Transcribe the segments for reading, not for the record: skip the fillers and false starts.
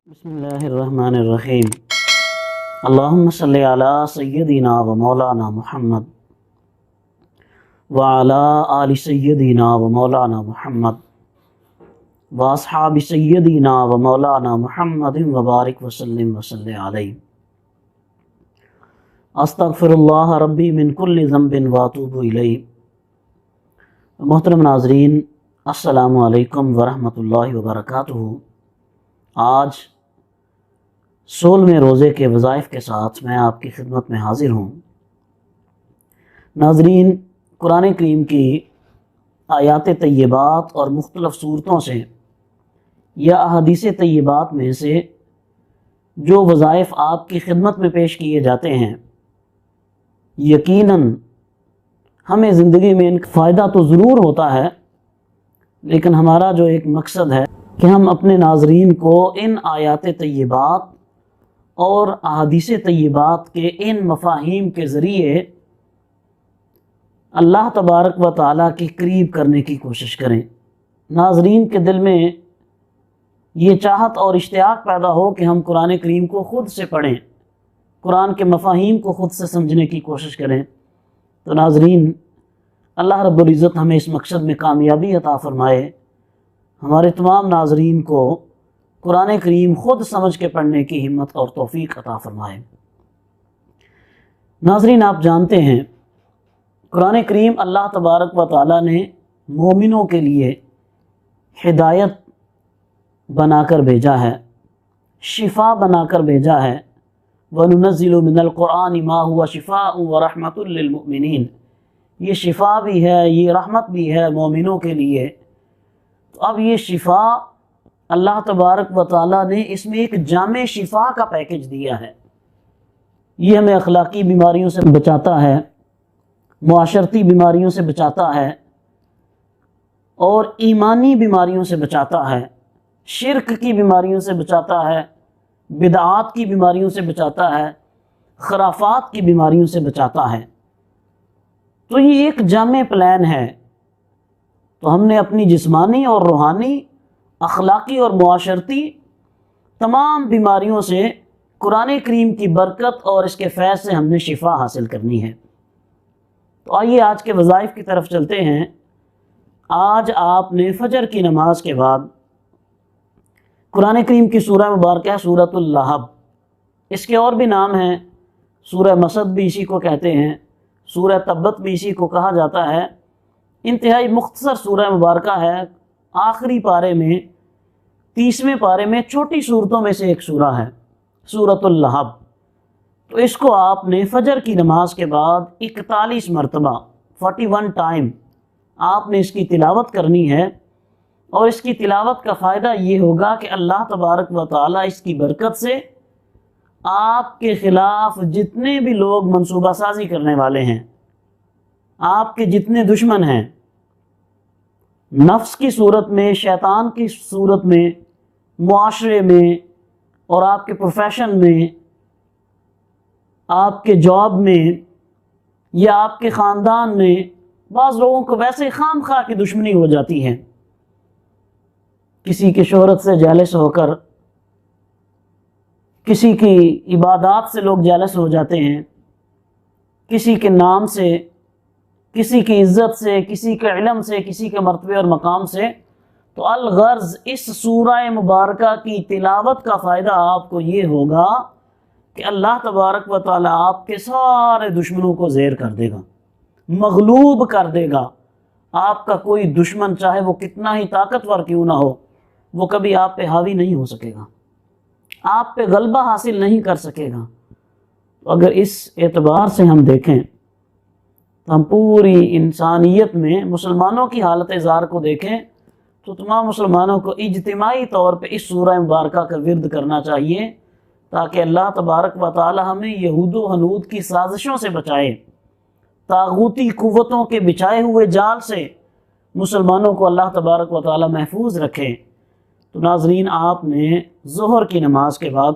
بسم اللہ الرحمن الرحیم اللہم صلی علی سیدنا و مولانا محمد وعلی آل سیدنا و مولانا محمد واصحاب سیدنا و مولانا محمد وبارک وسلم وصلی علیہ۔ استغفر اللہ ربی من کل ذنب واتوب الیہ۔ محترم ناظرین، السلام علیکم ورحمۃ اللہ وبرکاتہ۔ آج 16ویں روزے کے وظائف کے ساتھ میں آپ کی خدمت میں حاضر ہوں۔ ناظرین، قرآن کریم کی آیات طیبات اور مختلف صورتوں سے یا احادیث طیبات میں سے جو وظائف آپ کی خدمت میں پیش کیے جاتے ہیں، یقیناً ہمیں زندگی میں ان کا فائدہ تو ضرور ہوتا ہے، لیکن ہمارا جو ایک مقصد ہے کہ ہم اپنے ناظرین کو ان آیات طیبات اور احادیث طیبات کے ان مفاہیم کے ذریعے اللہ تبارک و تعالیٰ کے قریب کرنے کی کوشش کریں۔ ناظرین کے دل میں یہ چاہت اور اشتیاق پیدا ہو کہ ہم قرآن کریم کو خود سے پڑھیں، قرآن کے مفاہیم کو خود سے سمجھنے کی کوشش کریں۔ تو ناظرین، اللہ رب العزت ہمیں اس مقصد میں کامیابی عطا فرمائے، ہمارے تمام ناظرین کو قرآن کریم خود سمجھ کے پڑھنے کی ہمت اور توفیق عطا فرمائے۔ ناظرین، آپ جانتے ہیں قرآن کریم اللہ تبارک و تعالیٰ نے مومنوں کے لیے ہدایت بنا کر بھیجا ہے، شفا بنا کر بھیجا ہے۔ وَنُنَزِّلُ مِنَ الْقُرْآنِ مَا هُوَ شِفَاءٌ وَرَحْمَةٌ لِّلْمُؤْمِنِينَ، یہ شفا بھی ہے، یہ رحمت بھی ہے مومنوں کے لیے۔ تو اب یہ شفا اللہ تبارک و تعالیٰ نے اس میں ایک جامع شفا کا پیکج دیا ہے۔ یہ ہمیں اخلاقی بیماریوں سے بچاتا ہے، معاشرتی بیماریوں سے بچاتا ہے، اور ایمانی بیماریوں سے بچاتا ہے، شرک کی بیماریوں سے بچاتا ہے، بدعات کی بیماریوں سے بچاتا ہے، خرافات کی بیماریوں سے بچاتا ہے۔ تو یہ ایک جامع پلان ہے۔ تو ہم نے اپنی جسمانی اور روحانی، اخلاقی اور معاشرتی تمام بیماریوں سے قرآن کریم کی برکت اور اس کے فیض سے ہم نے شفا حاصل کرنی ہے۔ تو آئیے آج کے وظائف کی طرف چلتے ہیں۔ آج آپ نے فجر کی نماز کے بعد قرآن کریم کی سورہ مبارکہ سورۃ اللہب، اس کے اور بھی نام ہیں، سورہ مسد بھی اسی کو کہتے ہیں، سورہ تبت بھی اسی کو کہا جاتا ہے۔ انتہائی مختصر سورہ مبارکہ ہے، آخری پارے میں 30ویں پارے میں چھوٹی صورتوں میں سے ایک سورہ ہے، سورۃ اللہب۔ تو اس کو آپ نے فجر کی نماز کے بعد 41 مرتبہ 41 ٹائم آپ نے اس کی تلاوت کرنی ہے، اور اس کی تلاوت کا فائدہ یہ ہوگا کہ اللہ تبارک و تعالیٰ اس کی برکت سے آپ کے خلاف جتنے بھی لوگ منصوبہ سازی کرنے والے ہیں، آپ کے جتنے دشمن ہیں، نفس کی صورت میں، شیطان کی صورت میں، معاشرے میں، اور آپ کے پروفیشن میں، آپ کے جاب میں، یا آپ کے خاندان میں، بعض لوگوں کو ویسے خام خواہ کی دشمنی ہو جاتی ہے۔ کسی کے شہرت سے جیلس ہو کر، کسی کی عبادات سے لوگ جیلس ہو جاتے ہیں، کسی کے نام سے، کسی کی عزت سے، کسی کے علم سے، کسی کے مرتبے اور مقام سے۔ تو الغرض اس سورہ مبارکہ کی تلاوت کا فائدہ آپ کو یہ ہوگا کہ اللہ تبارک و تعالیٰ آپ کے سارے دشمنوں کو زیر کر دے گا، مغلوب کر دے گا۔ آپ کا کوئی دشمن چاہے وہ کتنا ہی طاقتور کیوں نہ ہو، وہ کبھی آپ پہ حاوی نہیں ہو سکے گا، آپ پہ غلبہ حاصل نہیں کر سکے گا۔ تو اگر اس اعتبار سے ہم دیکھیں تو ہم پوری انسانیت میں مسلمانوں کی حالت زار کو دیکھیں تو تمام مسلمانوں کو اجتماعی طور پہ اس سورہ مبارکہ کا ورد کرنا چاہیے، تاکہ اللہ تبارک و تعالی ہمیں یہود و حنود کی سازشوں سے بچائے، طاغوتی قوتوں کے بچھائے ہوئے جال سے مسلمانوں کو اللہ تبارک و تعالی محفوظ رکھے۔ تو ناظرین، آپ نے ظہر کی نماز کے بعد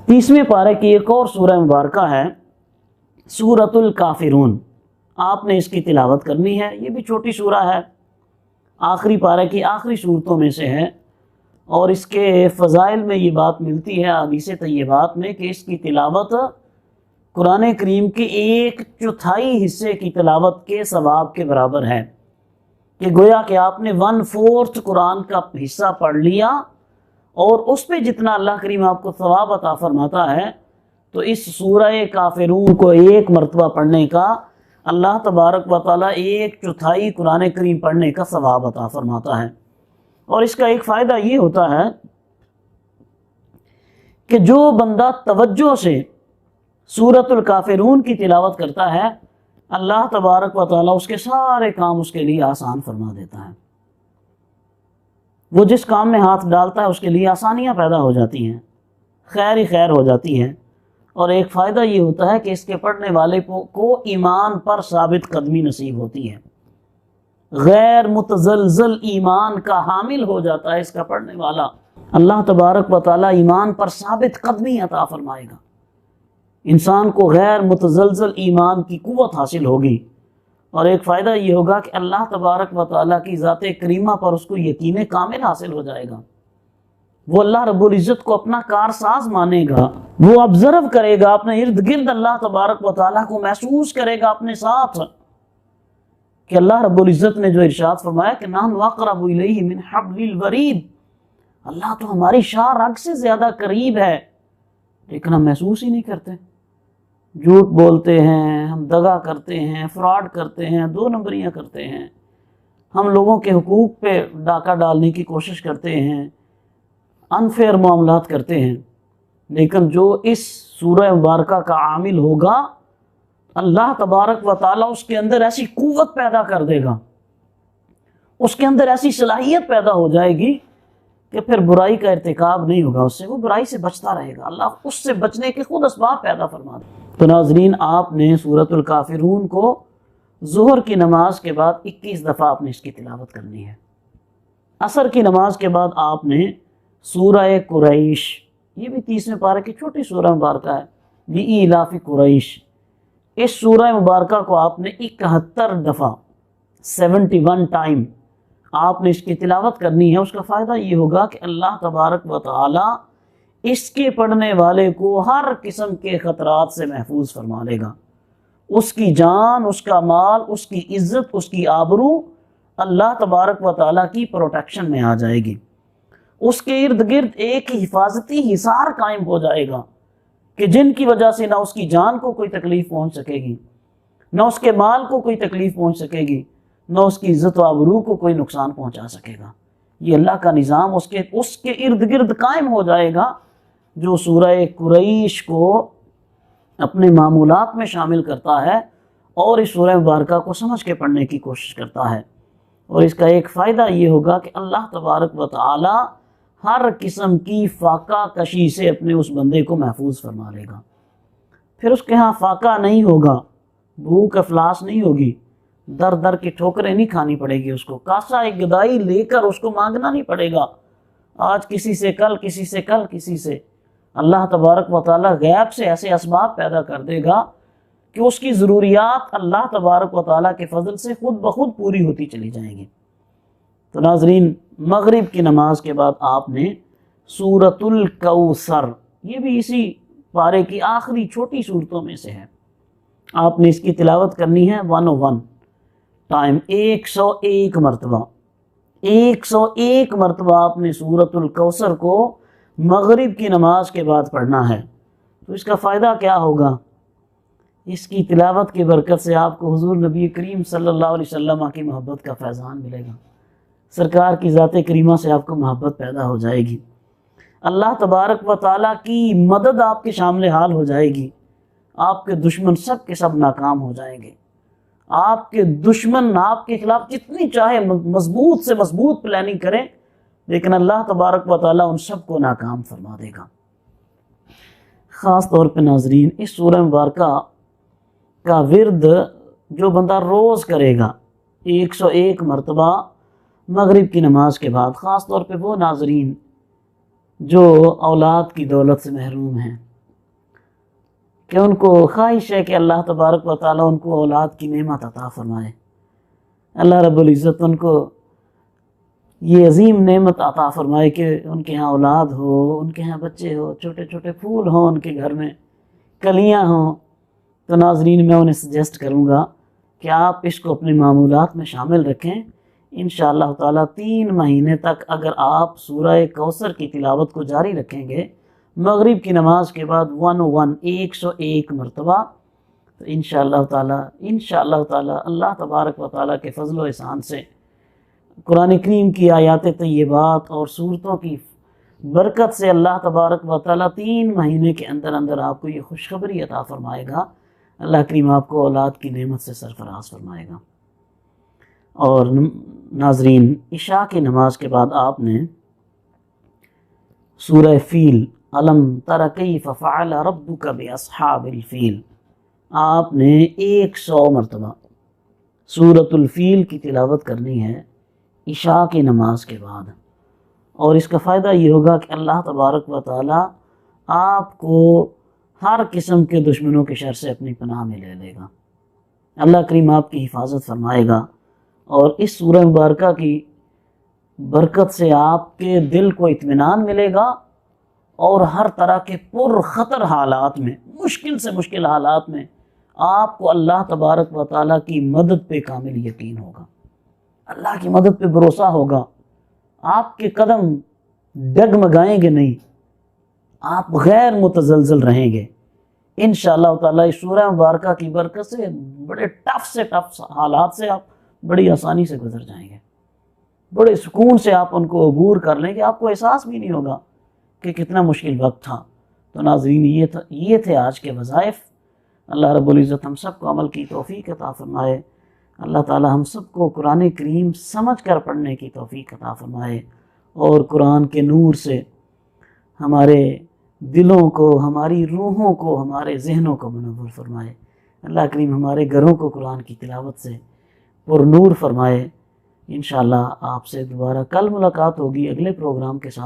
30ویں پارے کی ایک اور سورہ مبارکہ ہے، سورۃ الکافرون، آپ نے اس کی تلاوت کرنی ہے۔ یہ بھی چھوٹی سورہ ہے، آخری پارے کی آخری صورتوں میں سے ہے، اور اس کے فضائل میں یہ بات ملتی ہے حدیث طیبات میں کہ اس کی تلاوت قرآن کریم کے 1/4 حصے کی تلاوت کے ثواب کے برابر ہے، کہ گویا کہ آپ نے 1/4 قرآن کا حصہ پڑھ لیا، اور اس پہ جتنا اللہ کریم آپ کو ثواب عطا فرماتا ہے، تو اس سورہ کافرون کو 1 مرتبہ پڑھنے کا اللہ تبارک و تعالیٰ 1/4 قرآن کریم پڑھنے کا ثواب عطا فرماتا ہے۔ اور اس کا ایک فائدہ یہ ہوتا ہے کہ جو بندہ توجہ سے سورۃ الکافرون کی تلاوت کرتا ہے، اللہ تبارک و تعالیٰ اس کے سارے کام اس کے لیے آسان فرما دیتا ہے۔ وہ جس کام میں ہاتھ ڈالتا ہے اس کے لیے آسانیاں پیدا ہو جاتی ہیں، خیر ہی خیر ہو جاتی ہے۔ اور ایک فائدہ یہ ہوتا ہے کہ اس کے پڑھنے والے کو ایمان پر ثابت قدمی نصیب ہوتی ہے، غیر متزلزل ایمان کا حامل ہو جاتا ہے اس کا پڑھنے والا۔ اللہ تبارک و تعالیٰ ایمان پر ثابت قدمی عطا فرمائے گا، انسان کو غیر متزلزل ایمان کی قوت حاصل ہوگی۔ اور ایک فائدہ یہ ہوگا کہ اللہ تبارک و تعالیٰ کی ذات کریمہ پر اس کو یقین کامل حاصل ہو جائے گا۔ وہ اللہ رب العزت کو اپنا کارساز مانے گا، وہ آبزرو کرے گا اپنے ارد گرد، اللہ تبارک و تعالیٰ کو محسوس کرے گا اپنے ساتھ، کہ اللہ رب العزت نے جو ارشاد فرمایا کہ نحن اقرب الیہ من حبل الورید، اللہ تو ہماری شاہ رگ سے زیادہ قریب ہے، لیکن ہم محسوس ہی نہیں کرتے۔ جھوٹ بولتے ہیں، ہم دغا کرتے ہیں، فراڈ کرتے ہیں، 2 نمبریاں کرتے ہیں، ہم لوگوں کے حقوق پہ ڈاکہ ڈالنے کی کوشش کرتے ہیں، انفیئر معاملات کرتے ہیں۔ لیکن جو اس سورہ مبارکہ کا عامل ہوگا، اللہ تبارک و تعالیٰ اس کے اندر ایسی قوت پیدا کر دے گا، اس کے اندر ایسی صلاحیت پیدا ہو جائے گی کہ پھر برائی کا ارتکاب نہیں ہوگا، اس سے وہ برائی سے بچتا رہے گا، اللہ اس سے بچنے کے خود اسباب پیدا فرما دے۔ تو ناظرین، آپ نے سورۃ الکافرون کو ظہر کی نماز کے بعد 21 دفعہ آپ نے اس کی تلاوت کرنی ہے۔ عصر کی نماز کے بعد آپ نے سورہ قریش، یہ بھی 30ویں پارے کی چھوٹی سورہ مبارکہ ہے، لإیلاف قریش، اس سورہ مبارکہ کو آپ نے 71 دفعہ 71 ٹائم آپ نے اس کی تلاوت کرنی ہے۔ اس کا فائدہ یہ ہوگا کہ اللہ تبارک و تعالی اس کے پڑھنے والے کو ہر قسم کے خطرات سے محفوظ فرما لے گا، اس کی جان، اس کا مال، اس کی عزت، اس کی آبرو اللہ تبارک و تعالیٰ کی پروٹیکشن میں آ جائے گی۔ اس کے ارد گرد ایک حفاظتی حصار قائم ہو جائے گا کہ جن کی وجہ سے نہ اس کی جان کو کوئی تکلیف پہنچ سکے گی، نہ اس کے مال کو کوئی تکلیف پہنچ سکے گی، نہ اس کی عزت و آبرو کو کوئی نقصان پہنچا سکے گا۔ یہ اللہ کا نظام اس کے ارد گرد قائم ہو جائے گا، جو سورہ قریش کو اپنے معمولات میں شامل کرتا ہے اور اس سورہ مبارکہ کو سمجھ کے پڑھنے کی کوشش کرتا ہے۔ اور اس کا ایک فائدہ یہ ہوگا کہ اللہ تبارک و تعالی ہر قسم کی فاقہ کشی سے اپنے اس بندے کو محفوظ فرما لے گا۔ پھر اس کے ہاں فاقہ نہیں ہوگا، بھوک افلاس نہیں ہوگی، در در کی ٹھوکریں نہیں کھانی پڑے گی، اس کو کاسا ایک گدائی لے کر اس کو مانگنا نہیں پڑے گا، آج کسی سے، کل کسی سے، کل کسی سے۔ اللہ تبارک و تعالی غیب سے ایسے اسباب پیدا کر دے گا کہ اس کی ضروریات اللہ تبارک و تعالیٰ کے فضل سے خود بخود پوری ہوتی چلی جائیں گی۔ تو ناظرین، مغرب کی نماز کے بعد آپ نے سورۃ الکوثر، یہ بھی اسی پارے کی آخری چھوٹی صورتوں میں سے ہے، آپ نے اس کی تلاوت کرنی ہے 101 ٹائم، 101 مرتبہ 101 مرتبہ آپ نے سورۃ الکوثر کو مغرب کی نماز کے بعد پڑھنا ہے۔ تو اس کا فائدہ کیا ہوگا؟ اس کی تلاوت کی برکت سے آپ کو حضور نبی کریم صلی اللہ علیہ وسلم کی محبت کا فیضان ملے گا، سرکار کی ذات کریمہ سے آپ کو محبت پیدا ہو جائے گی، اللہ تبارک و تعالیٰ کی مدد آپ کے شامل حال ہو جائے گی، آپ کے دشمن سب کے سب ناکام ہو جائیں گے، آپ کے دشمن آپ کے خلاف جتنی چاہے مضبوط سے مضبوط پلاننگ کریں، لیکن اللہ تبارک و تعالیٰ ان سب کو ناکام فرما دے گا۔ خاص طور پہ ناظرین، اس سورہ مبارکہ کا ورد جو بندہ روز کرے گا 101 مرتبہ مغرب کی نماز کے بعد، خاص طور پہ وہ ناظرین جو اولاد کی دولت سے محروم ہیں، کہ ان کو خواہش ہے کہ اللہ تبارک و تعالیٰ ان کو اولاد کی نعمت عطا فرمائے، اللہ رب العزت ان کو یہ عظیم نعمت عطا فرمائے کہ ان کے ہاں اولاد ہو، ان کے ہاں بچے ہو، چھوٹے چھوٹے پھول ہوں ان کے گھر میں، کلیاں ہوں۔ تو ناظرین میں انہیں سجیسٹ کروں گا کہ آپ اس کو اپنے معمولات میں شامل رکھیں۔ انشاءاللہ تعالیٰ 3 مہینے تک اگر آپ سورہ کوثر کی تلاوت کو جاری رکھیں گے مغرب کی نماز کے بعد 101 مرتبہ، تو انشاءاللہ تعالیٰ اللہ تبارک و تعالیٰ کے فضل و احسان سے قرآن کریم کی آیات طیبات اور صورتوں کی برکت سے اللہ تبارک و تعالیٰ 3 مہینے کے اندر اندر آپ کو یہ خوشخبری عطا فرمائے گا۔ اللہ کریم آپ کو اولاد کی نعمت سے سرفراز فرمائے گا۔ اور ناظرین، عشاء کی نماز کے بعد آپ نے سورہ فیل، الم تر کیف فعل ربک باصحاب الفیل، آپ نے 100 مرتبہ سورۃ الفیل کی تلاوت کرنی ہے عشاء کی نماز کے بعد۔ اور اس کا فائدہ یہ ہوگا کہ اللہ تبارک و تعالی آپ کو ہر قسم کے دشمنوں کے شر سے اپنی پناہ میں لے لے گا۔ اللہ کریم آپ کی حفاظت فرمائے گا، اور اس سورہ مبارکہ کی برکت سے آپ کے دل کو اطمینان ملے گا، اور ہر طرح کے پر خطر حالات میں، مشکل سے مشکل حالات میں آپ کو اللہ تبارک و تعالیٰ کی مدد پہ کامل یقین ہوگا، اللہ کی مدد پہ بھروسہ ہوگا، آپ کے قدم ڈگمگائیں گے نہیں، آپ غیر متزلزل رہیں گے انشاءاللہ تعالیٰ۔ اس سورہ مبارکہ کی برکت سے بڑے ٹف سے ٹف حالات سے آپ بڑی آسانی سے گزر جائیں گے، بڑے سکون سے آپ ان کو عبور کر لیں گے، آپ کو احساس بھی نہیں ہوگا کہ کتنا مشکل وقت تھا۔ تو ناظرین، یہ تھے آج کے وظائف۔ اللہ رب العزت ہم سب کو عمل کی توفیق عطا فرمائے۔ اللہ تعالی ہم سب کو قرآن کریم سمجھ کر پڑھنے کی توفیق عطا فرمائے، اور قرآن کے نور سے ہمارے دلوں کو، ہماری روحوں کو، ہمارے ذہنوں کو منور فرمائے۔ اللہ کریم ہمارے گھروں کو قرآن کی تلاوت سے پر نور فرمائے۔ انشاءاللہ آپ سے دوبارہ کل ملاقات ہوگی اگلے پروگرام کے ساتھ۔